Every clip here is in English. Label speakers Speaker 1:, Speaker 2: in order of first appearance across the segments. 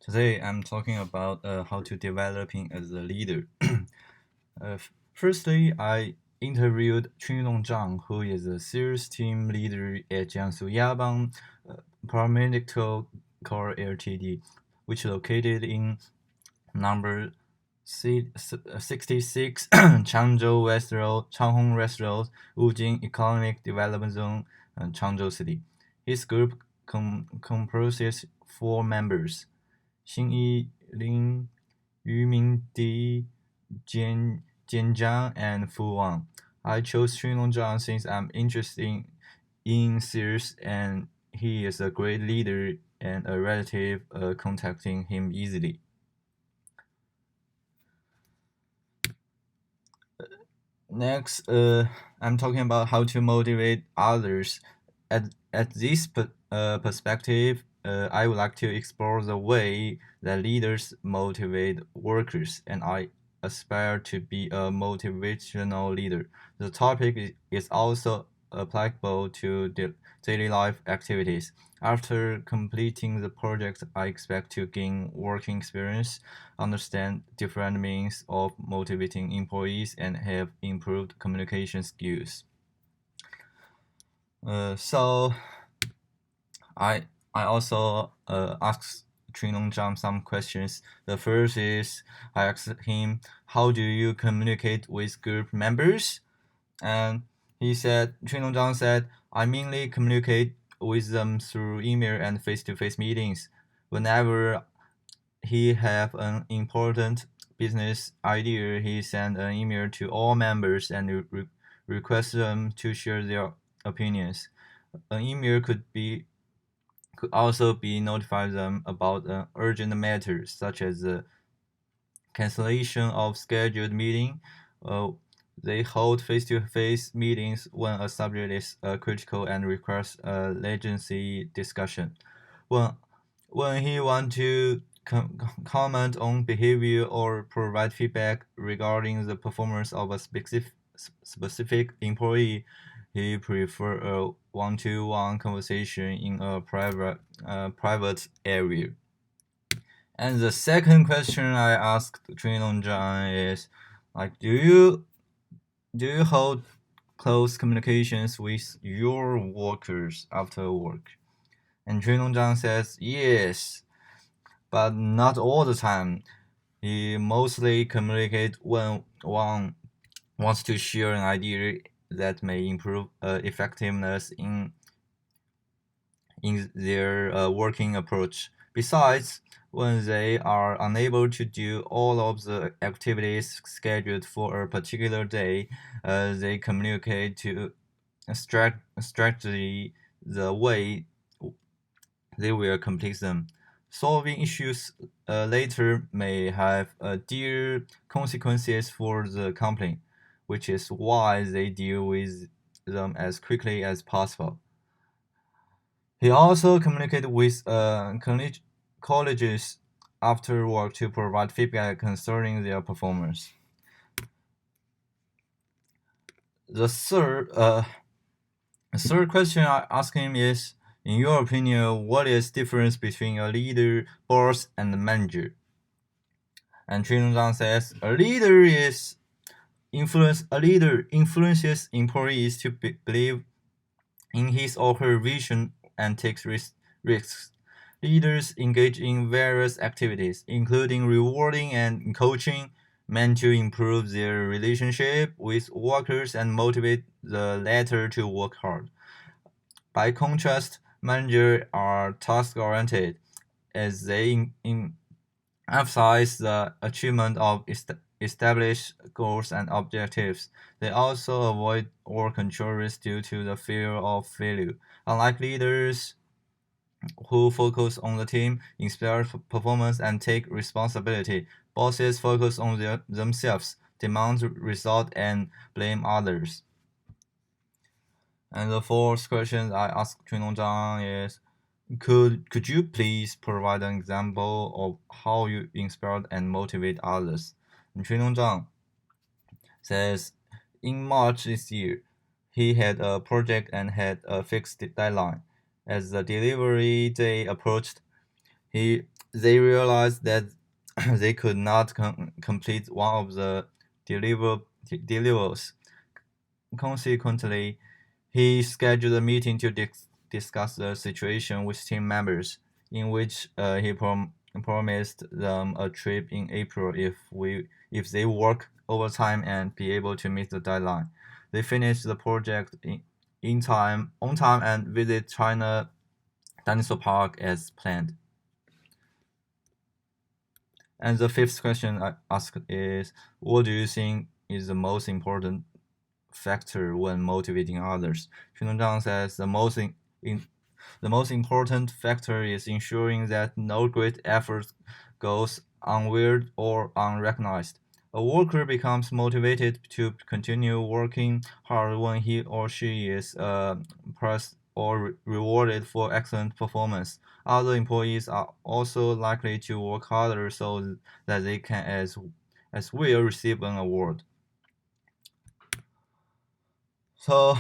Speaker 1: Today I'm talking about how to developing as a leader. Firstly, I interviewed Zhang, who is a sales team leader at Jiangsu Yabang Paramedical Corps Ltd, which located in number 66 Changzhou West Road, Changhong West Road, Wujing Economic Development Zone, Changzhou City. His group comprises four members: Xinyi Lin, Yu Mingdi, Jian Zhang, and Fu Wang. I chose Zhang since I'm interested in sales and he is a great leader and a relative contacting him easily. Next, I'm talking about how to motivate others. At this perspective, I would like to explore the way that leaders motivate workers, and I aspire to be a motivational leader. The topic is also applicable to the daily life activities. After completing the project, I expect to gain working experience, understand different means of motivating employees, and have improved communication skills. So I I also asked Zhang some questions. The first is I asked him, "How do you communicate with group members?" And Zhang said, "I mainly communicate with them through email and face-to-face meetings. Whenever he have an important business idea, he send an email to all members and request them to share their opinions. An email could also be notify them about an urgent matter, such as the cancellation of scheduled meeting. Uh, they hold face-to-face meetings when a subject is critical and requires a legacy discussion. When when he want to comment on behavior or provide feedback regarding the performance of a specific employee, he prefer a one-to-one conversation in a private area. And the second question I asked Zhang is, like, do you hold close communications with your workers after work? And Zhang says yes, but not all the time. He mostly communicates when one wants to share an idea that may improve effectiveness in their working approach. Besides, when they are unable to do all of the activities scheduled for a particular day, they communicate to strategy the way they will complete them. Solving issues later may have dire consequences for the company, which is why they deal with them as quickly as possible. He also communicated with colleges after work to provide feedback concerning their performance. The third question I ask him is, in your opinion, what is the difference between a leader, boss, and a manager? And Zhang says, a leader influences employees to believe in his or her vision and takes risks. Leaders engage in various activities, including rewarding and coaching, meant to improve their relationship with workers and motivate the latter to work hard. By contrast, managers are task-oriented, as they emphasize the achievement of established goals and objectives. They also avoid or control risk due to the fear of failure. Unlike leaders who focus on the team, inspire performance, and take responsibility, bosses focus on themselves, demand result, and blame others. And the fourth question I asked Zhang is, could you please provide an example of how you inspired and motivate others? And Zhang says, in March this year, he had a project and had a fixed deadline. As the delivery day approached, he they realized that they could not complete one of the deliverables. Consequently, he scheduled a meeting to discuss the situation with team members, in which he promised them a trip in April if they work overtime and be able to meet the deadline. They finished the project in time on time and visit China Dinosaur Park as planned. And the fifth question I asked is, what do you think is the most important factor when motivating others? Xunong Zhang says the most important factor is ensuring that no great effort goes unweighed or unrecognized. A worker becomes motivated to continue working hard when he or she is praised or rewarded for excellent performance. Other employees are also likely to work harder so that they can as well receive an award. So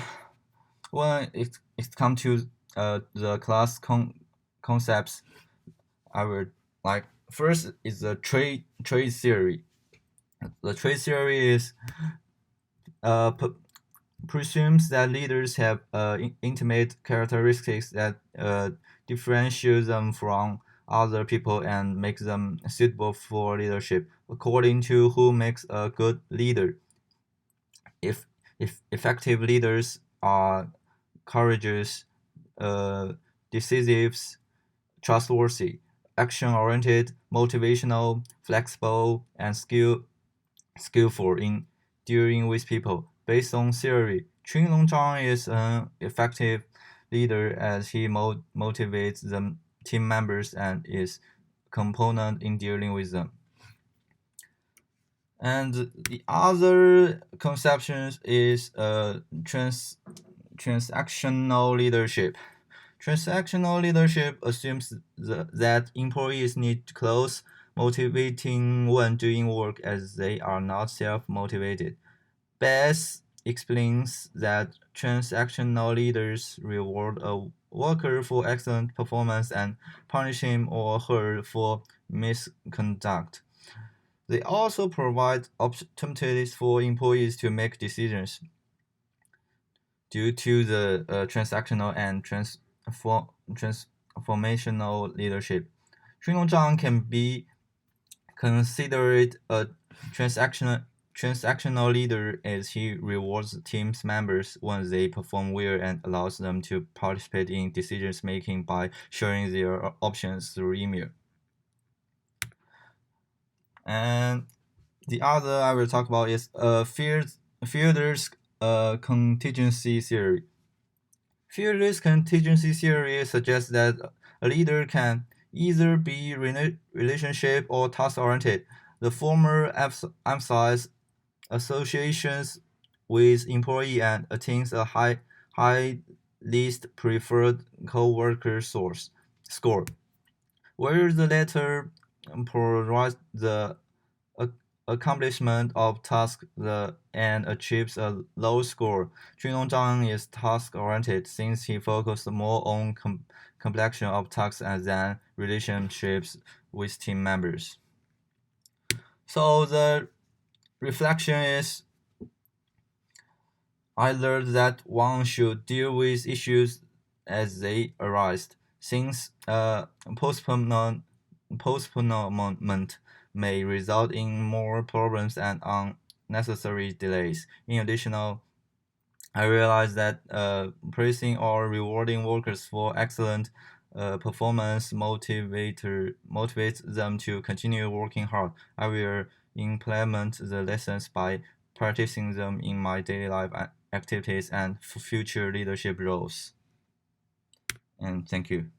Speaker 1: when it comes to the class concepts, I will like first is the trade theory. The trade theory is presumes that leaders have intimate characteristics that differentiate them from other people and make them suitable for leadership. According to who makes a good leader, if effective leaders are courageous, decisive, trustworthy, action-oriented, motivational, flexible, and skillful in dealing with people. Based on theory, Qinlong Zhang is an effective leader as he motivates the team members and is component in dealing with them. And the other conception is transactional leadership. Transactional leadership assumes that employees need close motivating when doing work as they are not self-motivated. Bess explains that transactional leaders reward a worker for excellent performance and punish him or her for misconduct. They also provide opportunities for employees to make decisions due to the transactional and transformational leadership. Xunong Zhang can be considered a transactional leader as he rewards team members when they perform well and allows them to participate in decision making by sharing their options through email. And the other I will talk about is Fielder's contingency theory. Fielder's contingency theory suggests that a leader can either be relationship or task-oriented. The former emphasizes associations with employee and attains a high least preferred co-worker score, where the latter provides the accomplishment of tasks and achieves a low score. Junong Zhang is task-oriented since he focused more on completion of tasks than relationships with team members. So the reflection is, I learned that one should deal with issues as they arise, since postponement may result in more problems and unnecessary delays. In addition, I realized that praising or rewarding workers for excellent performance motivates them to continue working hard. I will implement the lessons by practicing them in my daily life activities and future leadership roles. And thank you.